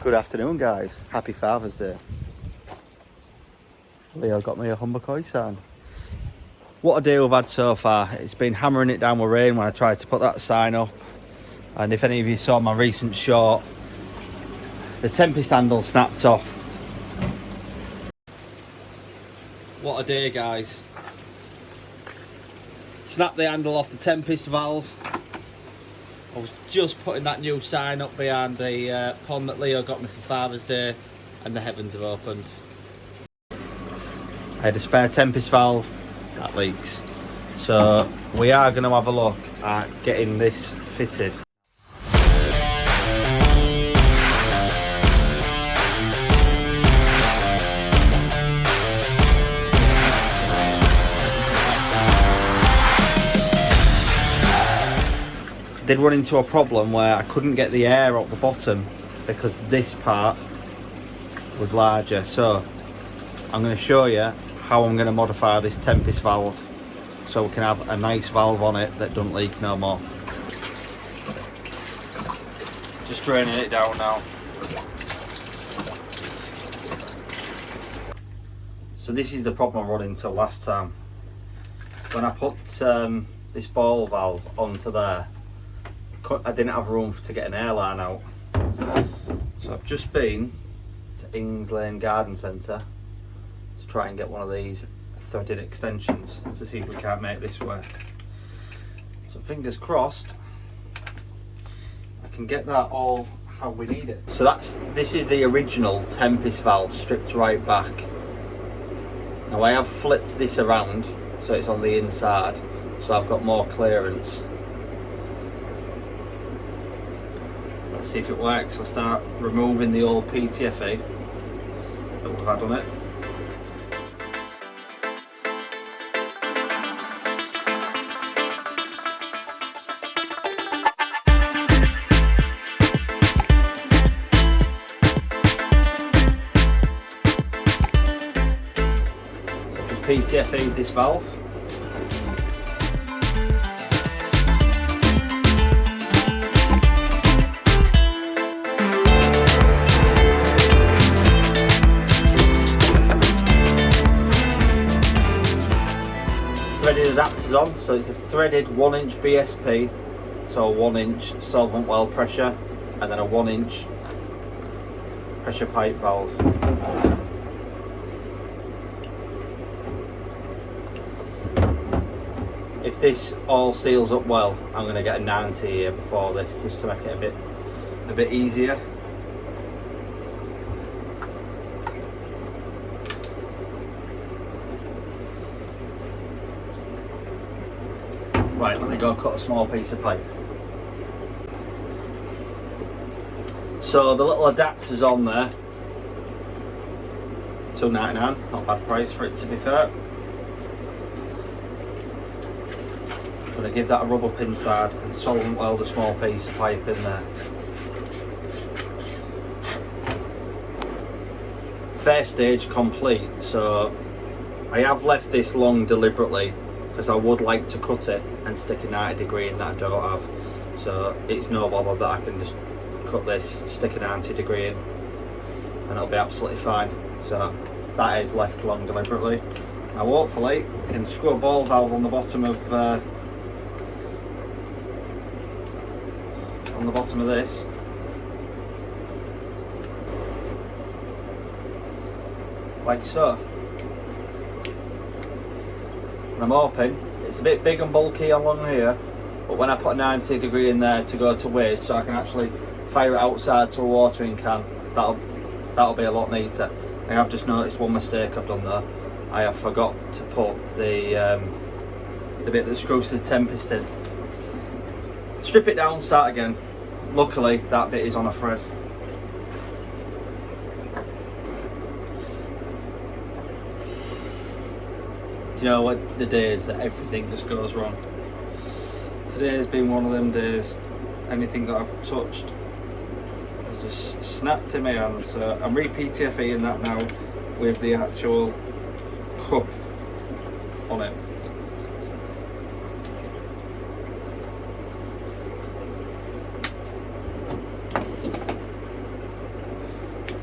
Good afternoon, guys. Happy Father's Day. Leo got me a Humber Koi sign. What a day we've had so far. It's been hammering it down with rain when I tried to put that sign up. And if any of you saw my recent shot, the Tempest handle snapped off. What a day, guys. Snapped the handle off the Tempest valve. I was just putting that new sign up behind the pond that Leo got me for Father's Day, and the heavens have opened. I had a spare Tempest valve that leaks, so we are going to have a look at getting this fitted. Did run into a problem where I couldn't get the air out the bottom because this part was larger, so I'm going to show you how I'm going to modify this Tempest valve so we can have a nice valve on it that doesn't leak no more. Just draining it down now. So this is the problem I run into last time. When I put this ball valve onto there, I didn't have room to get an airline out. So I've just been to Ings Lane Garden Centre to try and get one of these threaded extensions to see if we can't make this work. So fingers crossed I can get that all how we need it. So this is the original Tempest valve stripped right back. Now I have flipped this around so it's on the inside, so I've got more clearance. Let's see if it works. I'll start removing the old PTFE that we've had on it. So just PTFE'd this valve. Threaded adapters on, so it's a threaded 1-inch BSP to a 1-inch solvent weld pressure, and then a 1-inch pressure pipe valve. If this all seals up well, I'm going to get a 90 here before this, just to make it a bit easier. Right, let me go cut a small piece of pipe. So the little adapter's on there, $2.99, not a bad price for it to be fair. I'm going to give that a rub up inside and solvent weld a small piece of pipe in there. First stage complete, so I have left this long deliberately because I would like to cut it and stick a 90 degree in that I don't have. So it's no bother that I can just cut this, stick a 90 degree in, and it'll be absolutely fine. So that is left long deliberately. Now hopefully we can screw a ball valve on the bottom of this. Like so. And I'm hoping it's a bit big and bulky along here, but when I put a 90 degree in there to go to waste, so I can actually fire it outside to a watering can, that'll be a lot neater. I have just noticed one mistake I've done there. I have forgot to put the bit that screws the Tempest in. Strip it down, start again. Luckily that bit is on a thread. Do you know what, the days that everything just goes wrong? Today has been one of them days. Anything that I've touched has just snapped in my hand. So I'm re-PTFEing that now with the actual cup on it.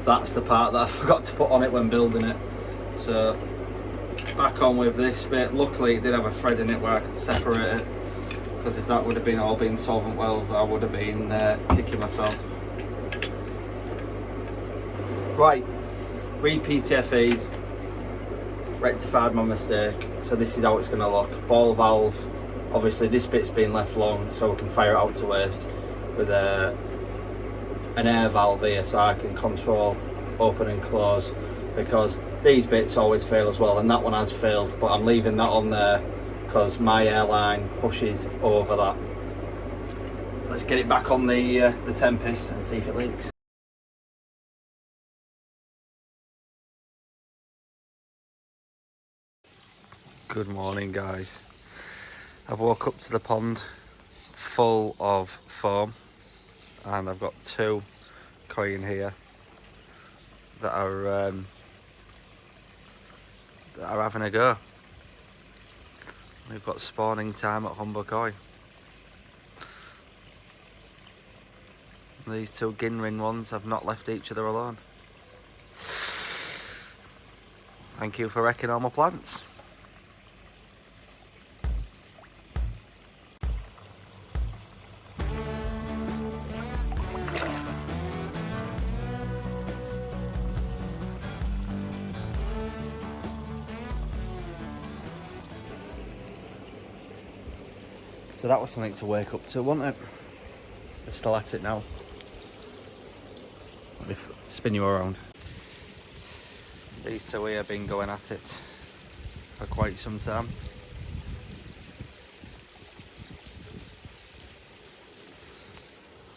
that's the part that I forgot to put on it when building it. So back on with this bit. Luckily it did have a thread in it where I could separate it, because if that would have been all been solvent weld, I would have been kicking myself. Right, re-PTFE'd, rectified my mistake. So this is how it's going to look. Ball valve, obviously this bit's been left long so we can fire it out to waste with an air valve here, so I can control open and close, because these bits always fail as well, and that one has failed, but I'm leaving that on there because my airline pushes over that. Let's get it back on the Tempest and see if it leaks. Good morning, guys. I've woke up to the pond full of foam, and I've got 2 koi in here that are having a go. We've got spawning time at Humber Koi. These 2 Ginrin ones have not left each other alone. Thank you for wrecking all my plants. So that was something to wake up to, wasn't it? They're still at it now. Let me spin you around. These 2 here have been going at it for quite some time.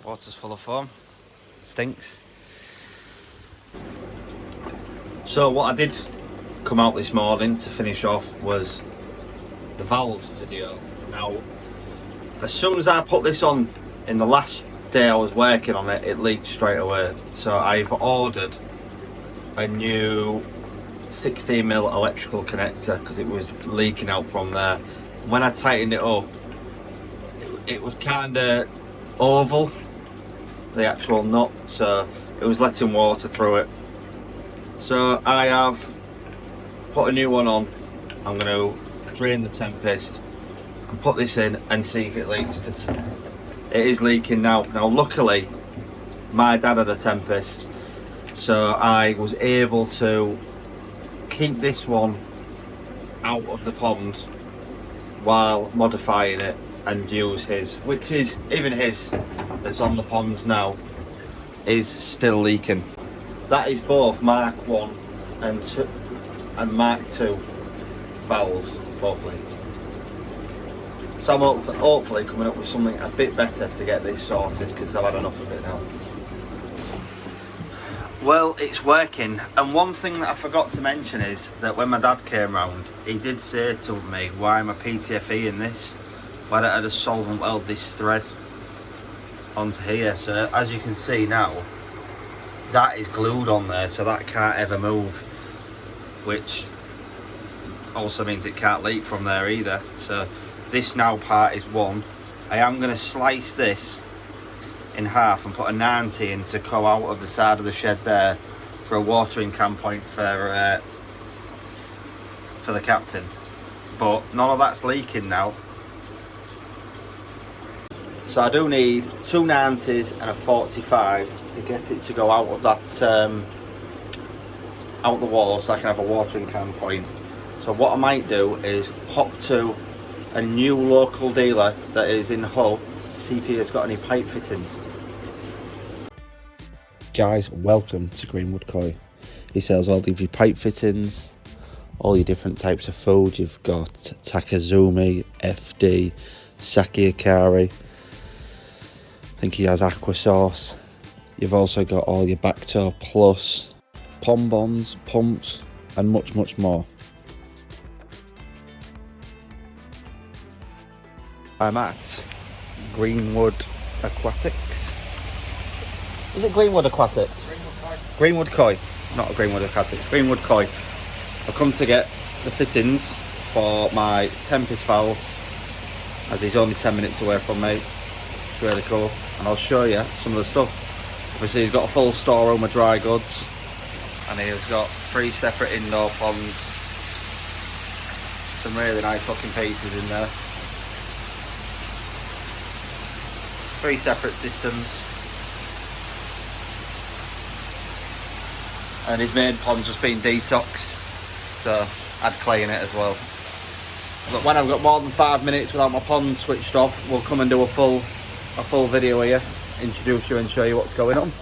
Water's full of foam. Stinks. So what I did come out this morning to finish off was the valve video. Now, as soon as I put this on, in the last day I was working on it, it leaked straight away. So I've ordered a new 16mm electrical connector because it was leaking out from there. When I tightened it up, it was kind of oval, the actual nut, so it was letting water through it. So I have put a new one on. I'm going to drain the Tempest and put this in and see if it leaks, because it is leaking now. Now luckily my dad had a Tempest, so I was able to keep this one out of the pond while modifying it and use his, which is, even his that's on the pond now is still leaking. That is both Mark 1 and Mark 2 valves, both leak. So I'm hopefully coming up with something a bit better to get this sorted, because I've had enough of it now. Well, it's working, and one thing that I forgot to mention is that when my dad came round, he did say to me, why am I PTFE in this? Why don't I just solvent weld this thread onto here? So as you can see now, that is glued on there, so that can't ever move, which also means it can't leak from there either. So this now part is one. I am going to slice this in half and put a 90 in to go out of the side of the shed there for a watering can point for the captain. But none of that's leaking now. So I do need 2 90s and a 45 to get it to go out of that out the wall, so I can have a watering can point. So what I might do is pop to a new local dealer that is in Hull to see if he has got any pipe fittings. Guys, welcome to Greenwood Koi. He sells all of your pipe fittings, all your different types of food. You've got Takazumi, FD, Saki Akari. I think he has aqua sauce. You've also got all your Bacto Plus, pombons, pumps, and much, much more. I'm at Greenwood Aquatics. Is it Greenwood Aquatics? Greenwood Koi. Not a Greenwood Aquatics, Greenwood Koi. I've come to get the fittings for my Tempest valve, as he's only 10 minutes away from me. It's really cool, and I'll show you some of the stuff. Obviously he's got a full storeroom of dry goods, and he has got 3 separate indoor ponds. Some really nice looking pieces in there. 3 separate systems. And his main pond's just been detoxed, so add clay in it as well. But when I've got more than 5 minutes without my pond switched off, we'll come and do a full video here, introduce you and show you what's going on.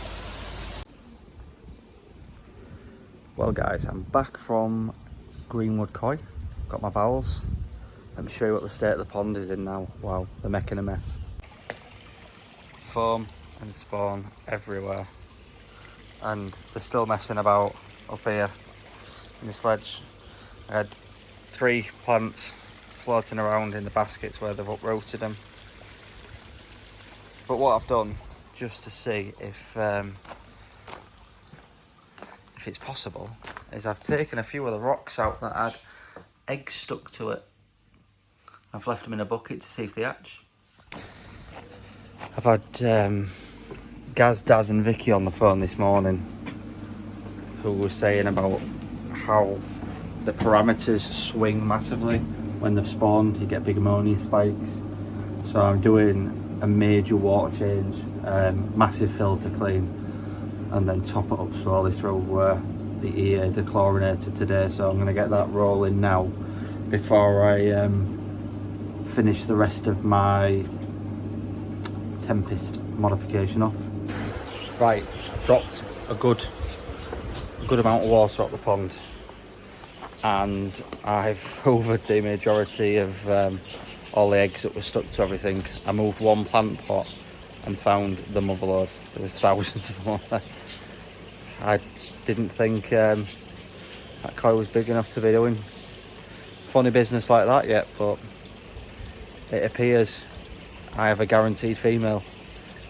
Well guys, I'm back from Greenwood Koi. Got my valves. Let me show you what the state of the pond is in now. Wow, they're making a mess. Foam and spawn everywhere. And they're still messing about up here in this ledge. I had 3 plants floating around in the baskets where they've uprooted them. But what I've done, just to see if it's possible, is I've taken a few of the rocks out that had eggs stuck to it. I've left them in a bucket to see if they hatch. I've had Gaz, Daz and Vicky on the phone this morning, who were saying about how the parameters swing massively when they've spawned. You get big ammonia spikes. So I'm doing a major water change, massive filter clean, and then top it up slowly through the EA dechlorinator today. So I'm going to get that rolling now before I finish the rest of my Tempest modification off. Right, dropped a good amount of water up the pond, and I've hoovered the majority of all the eggs that were stuck to everything. I moved 1 plant pot and found the motherload. There was thousands of them on there. I didn't think that koi was big enough to be doing funny business like that yet, but it appears I have a guaranteed female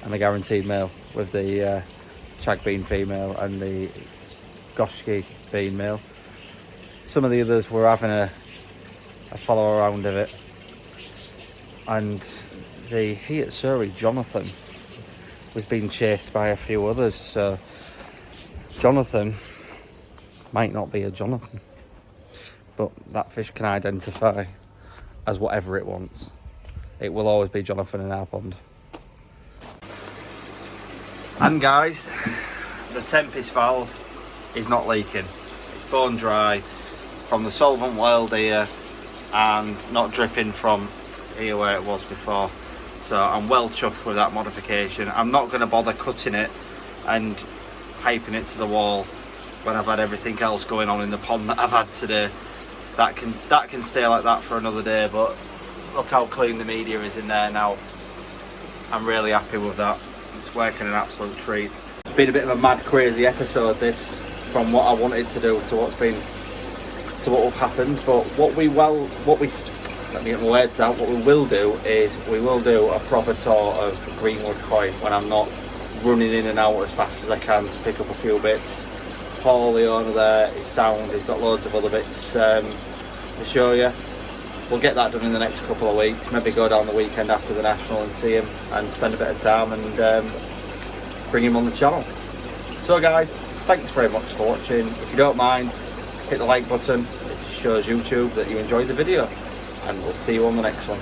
and a guaranteed male with the Chag bean female and the Goshki bean male. Some of the others were having a follow around of it, and the Heat Surrey Jonathan was being chased by a few others, so Jonathan might not be a Jonathan, but that fish can identify as whatever it wants. It will always be Jonathan in our pond. And guys, the Tempest valve is not leaking. It's bone dry from the solvent weld here and not dripping from here where it was before. So I'm well chuffed with that modification. I'm not going to bother cutting it and piping it to the wall when I've had everything else going on in the pond that I've had today. That can stay like that for another day, but look how clean the media is in there now. I'm really happy with that. It's working an absolute treat. It's been a bit of a mad, crazy episode this, from what I wanted to do to what have happened. But let me get my words out. What we will do is we will do a proper tour of Greenwood Koi when I'm not running in and out as fast as I can to pick up a few bits. Paul, the owner there, is sound. He's got loads of other bits to show you. We'll get that done in the next couple of weeks. Maybe go down the weekend after the National and see him and spend a bit of time and bring him on the channel. So guys, thanks very much for watching. If you don't mind, hit the like button. It just shows YouTube that you enjoyed the video, and we'll see you on the next one.